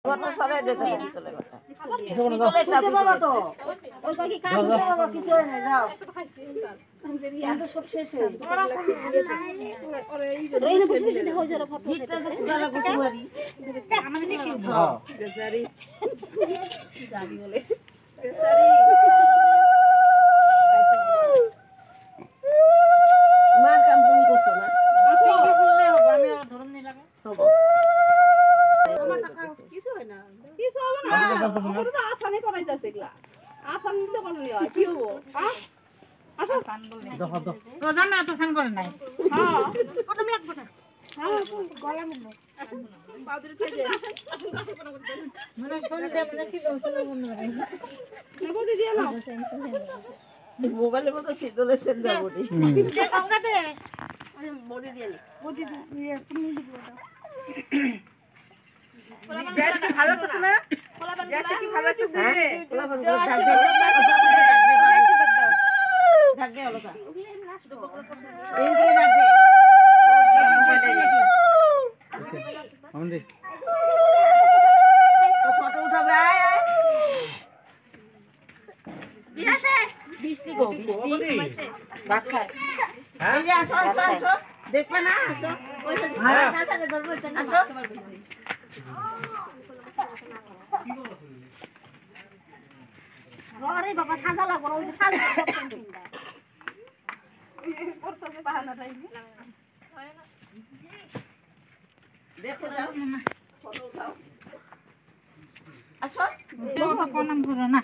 ঘরটা সরাই দে তাহলে ভিতরে ঘরটা। খুলতে বাবা তো ওই কই কি কাজ করতে বাবা কিছু হয় না যাও এত সব শেষ হয়ে রইনে বসে বসে দেখো যারা ফটো ভিতরে তো সুদালা কুচি মারি আমি দেখি বেচারি জানি বলে বেচারি মার কাম তুমি করছো না আমি আর ধরম নি লাগে হবো কিছু হয় না কিছু হবে না ওটা তো আসানি করাইতাছে এগুলা আসান তো কোন নি হয় কি হবো হ্যাঁ আচ্ছা সান বললে তো জানা তো সান করে নাই হ্যাঁ ওটা লাগবে না হ্যাঁ গলা মনে বাউদরি থেকে মানে শরীর দেবলে কি দোষলে মনে হয় নেবো দিদি না মোবাইলে মতো সিদলে সেন যাবো দি দে কাউকে দে ওই বডি দিয়ে নি বডি দিয়ে তুমি দিবো গ্যাস কি ভালো লাগতেছে না গ্যাস কি ভালো লাগতেছে ঢাক দে হলো কা এই দিয়ে ঢাক দে আমাদের তো ফটো উঠাবে আয় আয় বিয়া শেষ বৃষ্টি গো বৃষ্টি ভাত খায় এই যে আসো আসো আসো দেখবে না আসো হ্যাঁ দাদা ধরবো আসো আরে বাবা সাজা লাগবো ওই যে সাজা করতে বাহানা তাই দেখো যাও ফটো উঠাও আসো বাবা প্রণাম করো না